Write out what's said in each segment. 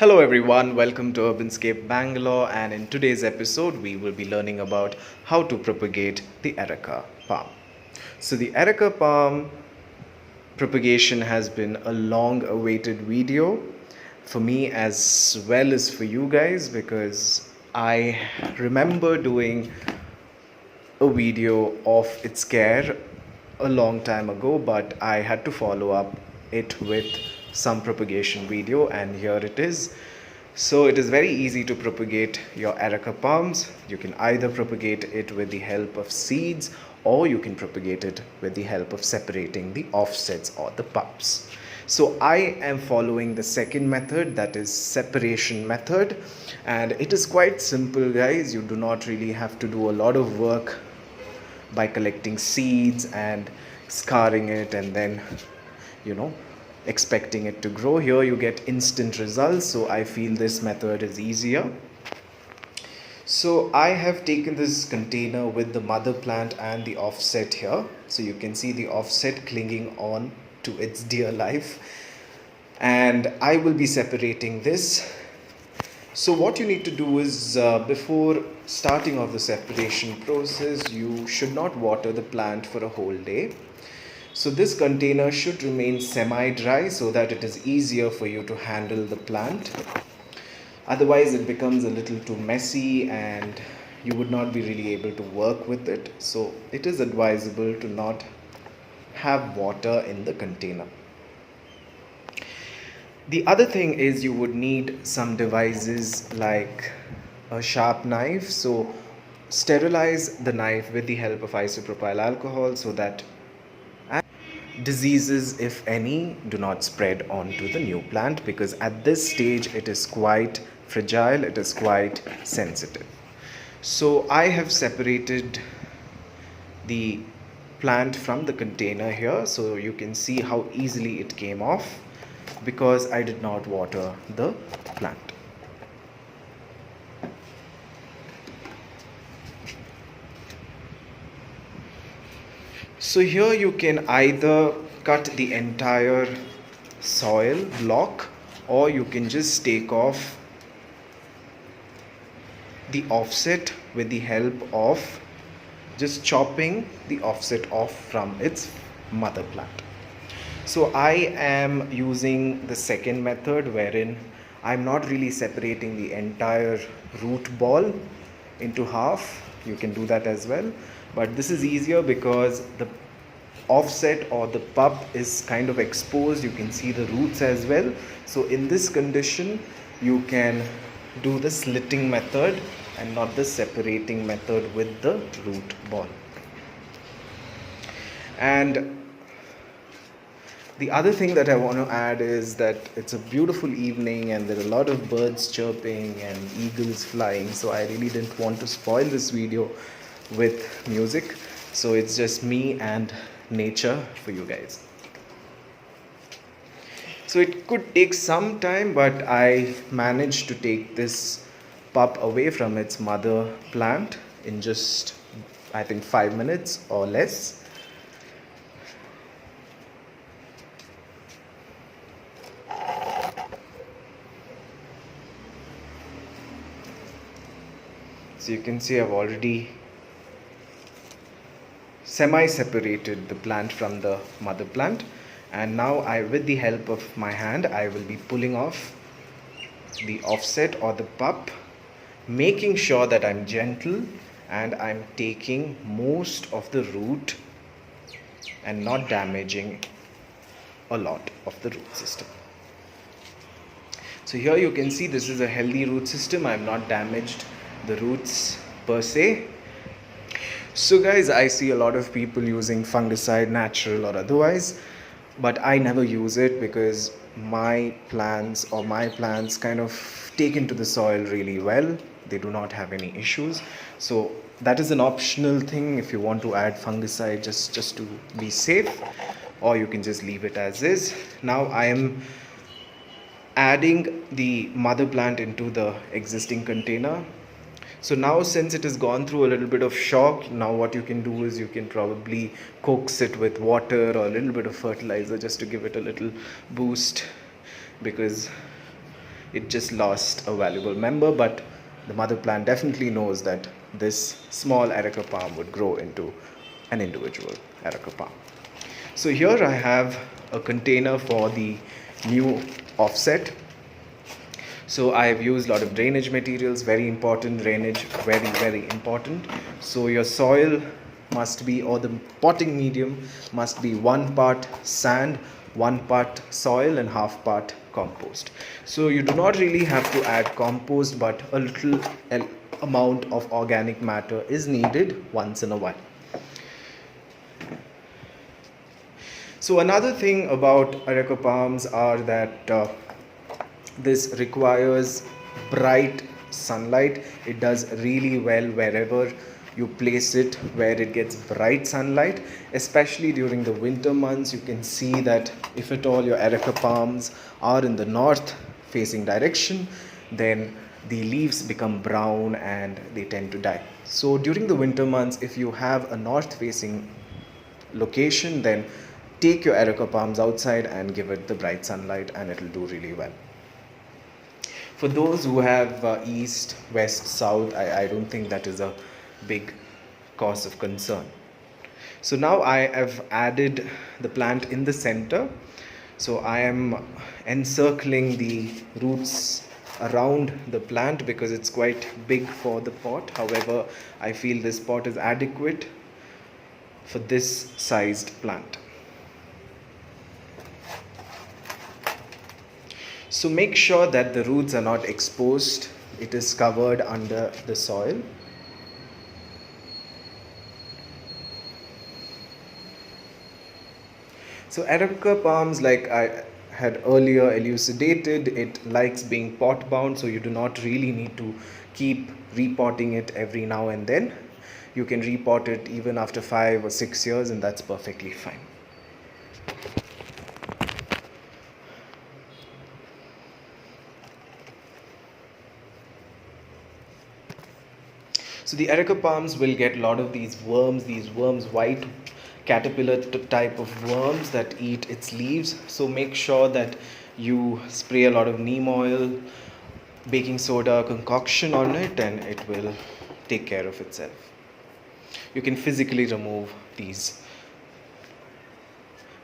Hello everyone, welcome to Urbanscape Bangalore, and in today's episode we will be learning about how to propagate the Areca palm. So the Areca palm propagation has been a long awaited video for me as well as for you guys, because I remember doing a video of its care a long time ago, but I had to follow up it with some propagation video, and here it is. So it is very easy to propagate your Areca palms. You can either propagate it with the help of seeds, or you can propagate it with the help of separating the offsets or the pups. So I am following the second method, that is separation method, and it is quite simple, guys. You do not really have to do a lot of work by collecting seeds and scarring it and then expecting it to grow. Here you get instant results, so I feel this method is easier. So I have taken this container with the mother plant and the offset here, so you can see the offset clinging on to its dear life, and I will be separating this. So what you need to do is, before starting off the separation process, you should not water the plant for a whole day. So this container should remain semi-dry so that it is easier for you to handle the plant. Otherwise it becomes a little too messy and you would not be really able to work with it. So it is advisable to not have water in the container. The other thing is, you would need some devices like a sharp knife. So sterilize the knife with the help of isopropyl alcohol so that diseases, if any, do not spread onto the new plant, because at this stage it is quite fragile, it is quite sensitive. So I have separated the plant from the container here, so you can see how easily it came off because I did not water the plant. So here you can either cut the entire soil block, or you can just take off the offset with the help of just chopping the offset off from its mother plant. So I am using the second method, wherein I'm not really separating the entire root ball into half. You can do that as well, but this is easier because the offset or the pup is kind of exposed. You can see the roots as well. So in this condition you can do the slitting method and not the separating method with the root ball. And the other thing that I want to add is that it's a beautiful evening and there are a lot of birds chirping and eagles flying, so I really didn't want to spoil this video with music. So it's just me and nature for you guys. So it could take some time, but I managed to take this pup away from its mother plant in just, I think, 5 minutes or less. So you can see I've already semi-separated the plant from the mother plant, and now with the help of my hand, I will be pulling off the offset or the pup, making sure that I'm gentle and I'm taking most of the root and not damaging a lot of the root system. So here you can see this is a healthy root system. I'm not damaged the roots per se. So guys, I see a lot of people using fungicide, natural or otherwise, but I never use it because my plants kind of take into the soil really well. They do not have any issues. So that is an optional thing if you want to add fungicide, just to be safe, or you can just leave it as is. Now I am adding the mother plant into the existing container. So now, since it has gone through a little bit of shock, now what you can do is you can probably coax it with water or a little bit of fertilizer just to give it a little boost, because it just lost a valuable member, but the mother plant definitely knows that this small Areca palm would grow into an individual Areca palm. So here I have a container for the new offset. So I have used a lot of drainage materials, very important drainage, very important. So your soil must be, or the potting medium must be 1 part sand, 1 part soil and half part compost. So you do not really have to add compost, but a little amount of organic matter is needed once in a while. So another thing about Areca palms are that this requires bright sunlight. It does really well wherever you place it, where it gets bright sunlight, especially during the winter months. You can see that if at all your Areca palms are in the north facing direction, then the leaves become brown and they tend to die. So during the winter months, if you have a north facing location, then take your Areca palms outside and give it the bright sunlight and it will do really well. For those who have east, west, south, I don't think that is a big cause of concern. So now I have added the plant in the center. So I am encircling the roots around the plant because it's quite big for the pot. However, I feel this pot is adequate for this sized plant. So make sure that the roots are not exposed. It is covered under the soil. So Areca palms, like I had earlier elucidated, it likes being pot bound, so you do not really need to keep repotting it every now and then. You can repot it even after 5 or 6 years and that's perfectly fine. So the Areca palms will get a lot of these worms, white caterpillar type of worms that eat its leaves. So make sure that you spray a lot of neem oil, baking soda concoction on it, and it will take care of itself. You can physically remove these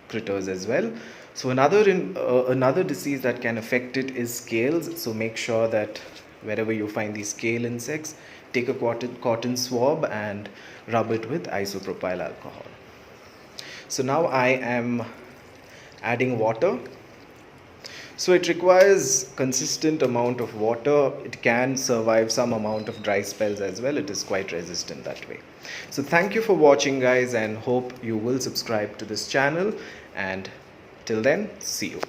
critters as well. So another disease that can affect it is scales. So make sure that wherever you find these scale insects, take a cotton swab and rub it with isopropyl alcohol. So now I am adding water. So it requires consistent amount of water. It can survive some amount of dry spells as well. It is quite resistant that way. So thank you for watching, guys, and hope you will subscribe to this channel, and till then, see you.